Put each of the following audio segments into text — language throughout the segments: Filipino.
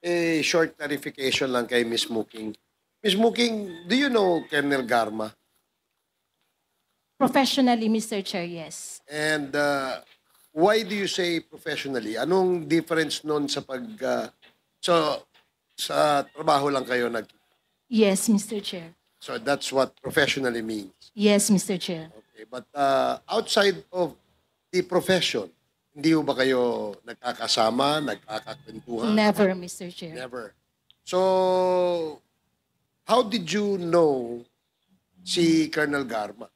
A short clarification lang kay Miss Muking. Miss Muking, do you know Colonel Garma? Professionally, Mr. Chair, yes. And why do you say professionally? Anong difference nun sa so, sa trabaho lang kayo Yes, Mr. Chair. so that's what professionally means. Yes, Mr. Chair. Okay, but outside of the profession, hindi ho ba kayo nagkakasama, nagkakakwentuhan? Never, Mr. Chair. Never. So, how did you know si Colonel Garma?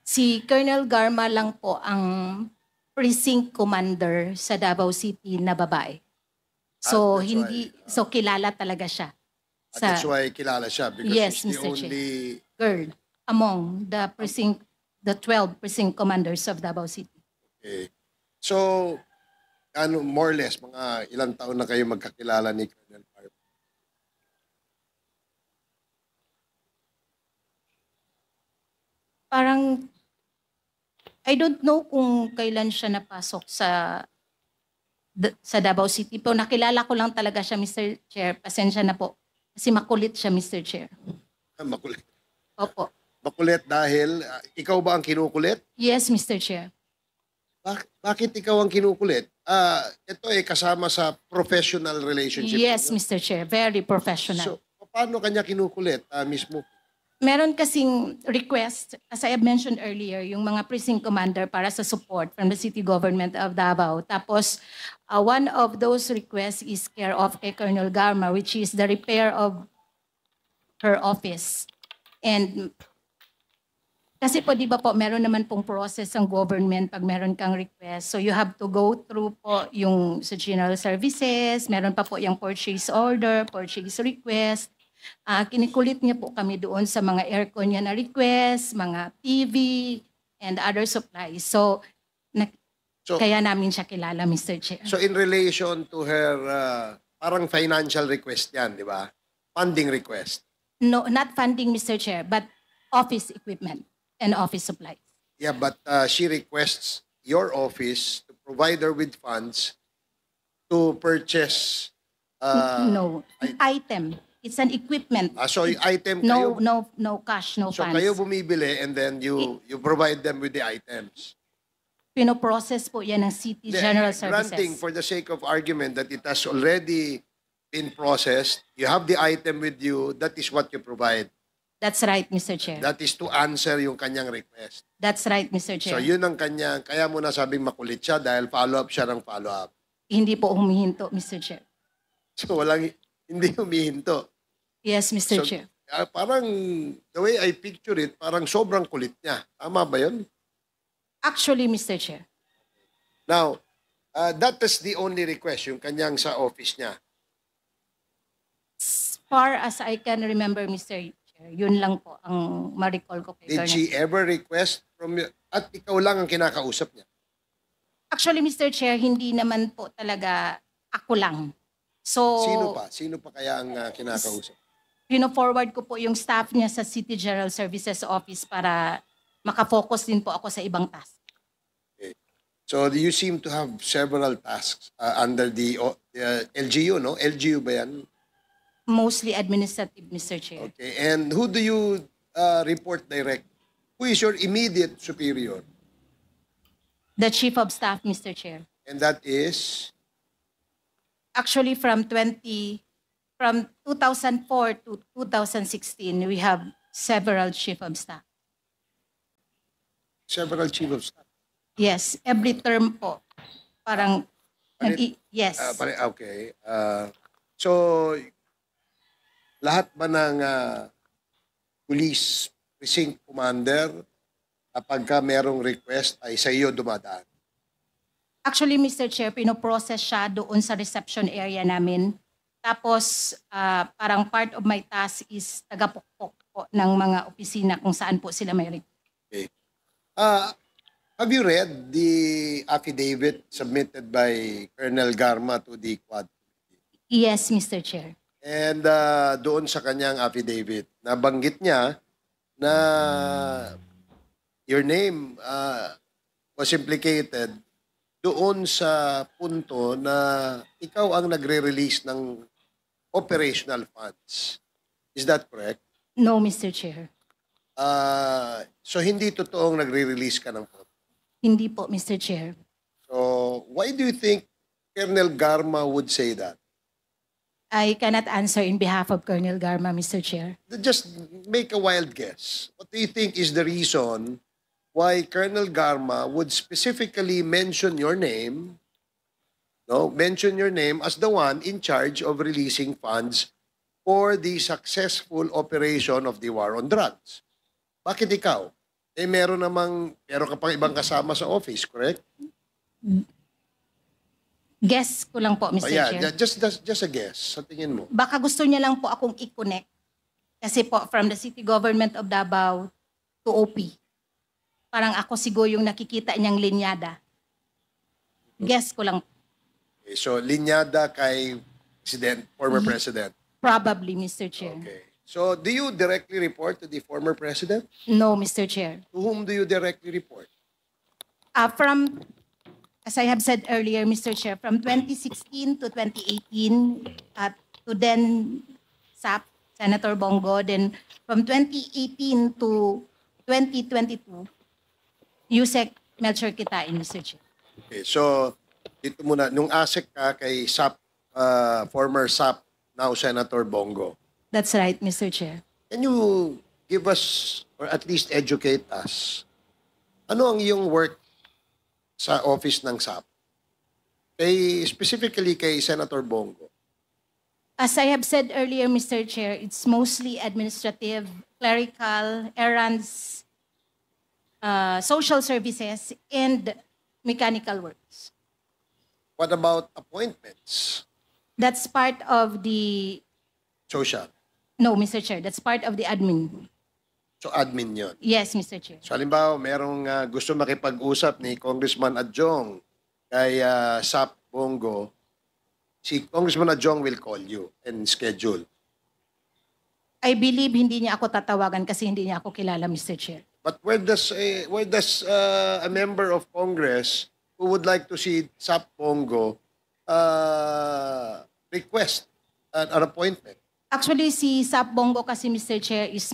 Si Colonel Garma lang po ang precinct commander sa Davao City na babae. So, that's so kilala talaga siya. At that's why kilala siya because Yes, she's the Mr. Chair. only... Girl among the 12 precinct commanders of Davao City. Okay. So, more or less, mga ilang taon na kayo magkakilala ni Colonel Garma? Parang, I don't know kung kailan siya napasok sa Davao City. Pero nakilala ko lang talaga siya, Mr. Chair. Pasensya na po. Kasi makulit siya, Mr. Chair. Makulit. Opo. Makulit dahil ikaw ba ang kinukulit? Yes, Mr. Chair. Bakit ikaw ang kinukulit? Ito ay kasama sa professional relationship. Yes, ninyo. Mr. Chair. Very professional. So, paano kanya kinukulit mismo? Meron kasing request, as I have mentioned earlier, yung mga precinct commander para sa support from the city government of Davao. Tapos, one of those requests is care of kay Colonel Garma, which is the repair of her office. And kasi po, di ba po, meron naman pong process ang government pag meron kang request. So you have to go through po yung sa general services, meron pa po yung purchase order, purchase request. Kinikulit niya po kami doon sa mga aircon niya na request, mga TV, and other supplies. So kaya namin siya kilala, Mr. Chair. So in relation to her, parang financial request yan, di ba? Funding request. No, not funding, Mr. Chair, but office equipment and office supplies. Yeah, but she requests your office to provide her with funds to purchase... no, item. It's an equipment. So yung item kayo... No cash, no So funds. kayo bumibili and then you provide them with the items. Pinoprocess po yan ng City General Services. Granting for the sake of argument that it has already been processed, you have the item with you, that is what you provide. That's right, Mr. Chair. That is to answer yung kanyang request. That's right, Mr. Chair. So yun ang kanyang, kaya mo na sabing makulit siya dahil follow-up siya ng follow-up. Hindi po humihinto, Mr. Chair. So hindi humihinto. Yes, Mr. So, Chair. Parang, the way I picture it, parang sobrang kulit niya. Tama ba yun? Actually, Mr. Chair. Now, that is the only request, yung kanyang sa office niya. As far as I can remember, Mr. Chair, yun lang po ang ma-recall ko kay Did Colonel. she ever request from you? At ikaw lang ang kinakausap niya? Actually, Mr. Chair, hindi naman po talaga ako lang. So, Sino pa? Sino pa kaya ang kinakausap? pino-forward ko po yung staff niya sa City General Services Office para makafocus din po ako sa ibang task. Okay. So you seem to have several tasks under the LGU, no? LGU ba yan? Mostly administrative, Mr. Chair. Okay. And who do you report direct? Who is your immediate superior? The Chief of Staff, Mr. Chair. And that is? Actually, from 2004 to 2016, we have several Chief of Staff. Several Chief of Staff? Yes, every term po. Parang, yes. Okay. So, lahat ba ng police precinct commander, kapag merong request, ay sa iyo dumadaan? Actually, Mr. Chair, pinoprocess siya doon sa reception area namin. Tapos, parang part of my task is tagapukpok po ng mga opisina kung saan po sila may request. Okay. Have you read the affidavit submitted by Colonel Garma to the Quad? Yes, Mr. Chair. And doon sa kanyang affidavit, nabanggit niya na your name was implicated doon sa punto na ikaw ang nagre-release ng operational funds. Is that correct? No, Mr. Chair. So hindi totoong nagre-release ka ng funds. Hindi po, Mr. Chair. So why do you think Colonel Garma would say that? I cannot answer in behalf of Colonel Garma, Mr. Chair. Just make a wild guess. What do you think is the reason why Colonel Garma would specifically mention your name, no? Mention your name as the one in charge of releasing funds for the successful operation of the war on drugs. Bakit ikaw? Meron ka pang ibang kasama sa office, correct? Guess ko lang po, Mr. Chair. Just a guess. Sa tingin mo? Baka gusto niya lang po akong i-connect. Kasi po, from the city government of Davao to OP. Parang ako siguro yung nakikita niyang linyada. Guess ko lang. Okay, so, linyada kay former president. Probably, Mr. Chair. Okay. So, do you directly report to the former president? No, Mr. Chair. To whom do you directly report? As I have said earlier, Mr. Chair, from 2016 to 2018, to then SAP, Senator Bongo, then from 2018 to 2022, Yusek Melchor Kitain, Mr. Chair. Okay, so dito muna, nung ASEC ka kay SAP, former SAP, now Senator Bongo, That's right, Mr. Chair. can you give us, or at least educate us, ano ang iyong work sa office ng SAP? Specifically kay Senator Bongo. As I have said earlier, Mr. Chair, it's mostly administrative, clerical, errands, social services, and mechanical works. What about appointments? That's part of the... Social. No, Mr. Chair, that's part of the admin. So admin yun. Yes, Mr. Chair. So halimbawa, merong gusto makipag-usap ni Congressman Adjong kay SAP Bongo, si Congressman Adjong will call you and schedule. I believe hindi niya ako tatawagan kasi hindi niya ako kilala, Mr. Chair. But where does a member of Congress who would like to see SAP Bongo request an appointment? Actually, si Sap Bongo kasi, Mr. Chair, is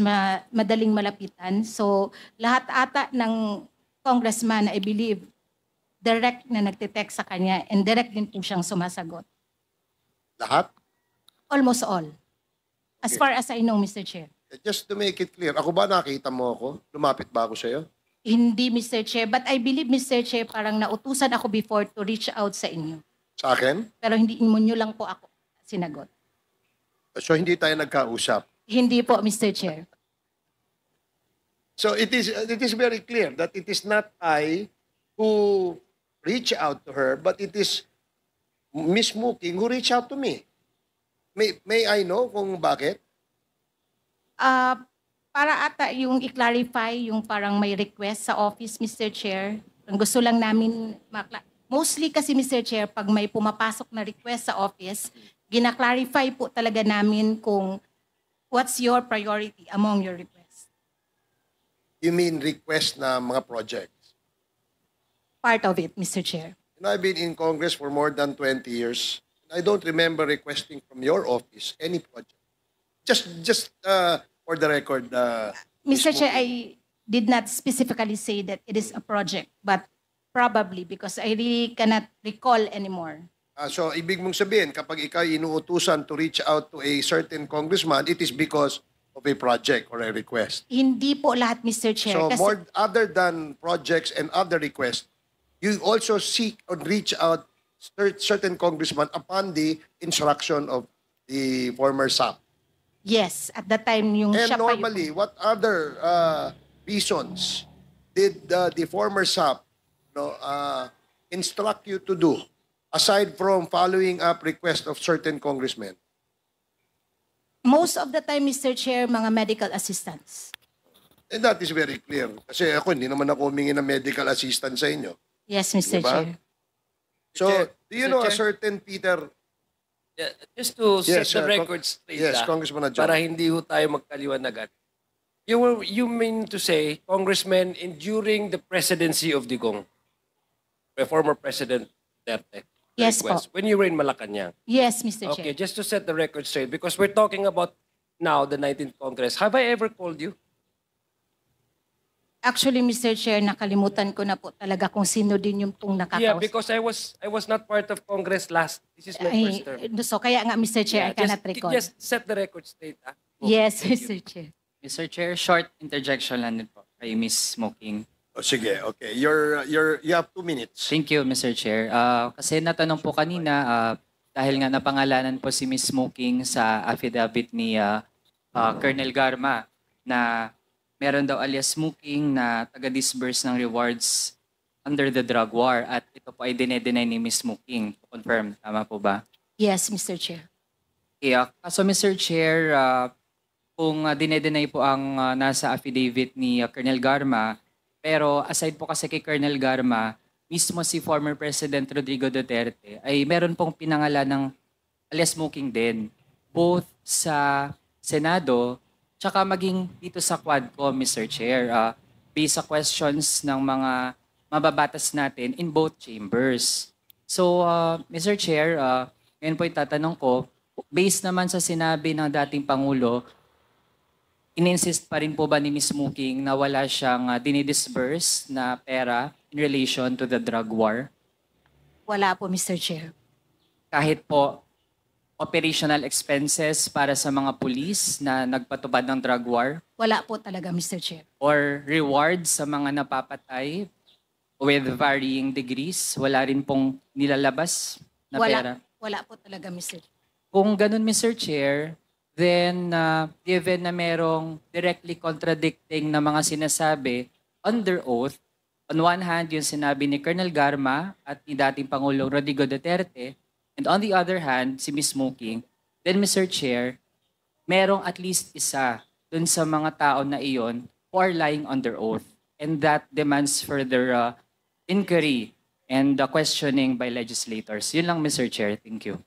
madaling malapitan. So, lahat ata ng congressman, I believe, direct na nagtitext sa kanya and direct din po siyang sumasagot. Lahat? Almost all. As Okay. far as I know, Mr. Chair. Just to make it clear, ako ba nakita mo ako? Lumapit ba ako sa'yo? Hindi, Mr. Chair. But I believe, Mr. Chair, parang nautusan ako before to reach out sa inyo. Sa akin? Pero hindi mo nyo lang po ako sinagot. So hindi tayo nagkausap. Hindi po, Mr. Chair. So it is very clear that it is not I who reach out to her, but it is Miss Muking who reach out to me. May I know kung bakit? Para ata yung i-clarify yung parang may request sa office, Mr. Chair. Ang gusto lang namin, mostly kasi, Mr. Chair, pag may pumapasok na request sa office, gina-clarify po talaga namin kung what's your priority among your requests. You mean request na mga projects? Part of it, Mr. Chair. And I've been in Congress for more than 20 years. I don't remember requesting from your office any project. Just for the record, Mr. Ms. Chair, Muking. I did not specifically say that it is a project, but probably because I really cannot recall anymore. So, ibig mong sabihin, kapag ikaw inuutusan to reach out to a certain congressman, it is because of a project or a request. Hindi po lahat, Mr. Chair. So, kasi other than projects and other requests, you also seek or reach out certain congressman upon the instruction of the former SAP. yes, at that time yung And siya pa yung... normally, what other reasons did the former SAP instruct you to do aside from following up request of certain congressmen? Most of the time, Mr. Chair, mga medical assistants. And that is very clear. Kasi ako, hindi naman ako humingi ng medical assistance sa inyo. Yes, Mr. Diba? Chair. So, do you Mr. know a Chair? certain Peter? Yeah, just to Yes, set the Con- record straight, yes, Congressman Adjong. para hindi ho tayo magkaliwanagan. You mean to say, Congressman, during the presidency of Digong, former President Duterte. the Yes po. request, when you were in Malacanang. Yes, Mr. Okay, Chair. just to set the record straight, because we're talking about now the 19th Congress. Have I ever called you? Actually, Mr. Chair, nakalimutan ko na po talaga kung sino din yung pong Yeah, nakakausap. because I was not part of Congress last. This is my first term. So kaya nga, Mr. Chair, I cannot recall. Just set the record straight. Ah. Yes, Thank you. Mr. Chair. Mr. Chair, short interjection lang din po kay Ms. Smoking. O sige, okay. You have 2 minutes. Thank you, Mr. Chair. Kasi natanong po kanina, dahil nga napangalanan po si Ms. Smoking sa affidavit ni Colonel Garma na meron daw alias Smoking na taga-disburse ng rewards under the drug war at ito po ay dinedeny ni Ms. Smoking. Confirm, tama po ba? Yes, Mr. Chair. Yeah. So Mr. Chair, kung dinedenay po ang nasa affidavit ni Colonel Garma, pero aside po kasi kay Colonel Garma, mismo si former President Rodrigo Duterte ay meron pong pinangalan ng alias Smoking din, both sa Senado tsaka maging dito sa Quadcom, Mr. Chair, based sa questions ng mga mababatas natin in both chambers. So, Mr. Chair, ngayon po itatanong ko, based naman sa sinabi ng dating Pangulo, in-insist pa rin po ba ni Ms. Smoking na wala siyang dinidisburse na pera in relation to the drug war? Wala po, Mr. Chair. Kahit po operational expenses para sa mga pulis na nagpatupad ng drug war? Wala po talaga, Mr. Chair. Or rewards sa mga napapatay with varying degrees? Wala rin pong nilalabas na pera? Wala po talaga, Mr. Chair. Kung ganun, Mr. Chair, then given na merong directly contradicting na mga sinasabi under oath, on one hand, yung sinabi ni Colonel Garma at ni dating Pangulong Rodrigo Duterte, and on the other hand, si Ms. Smoking, then Mr. Chair, merong at least isa dun sa mga tao na iyon who are lying under oath. And that demands further inquiry and questioning by legislators. Yun lang, Mr. Chair. Thank you.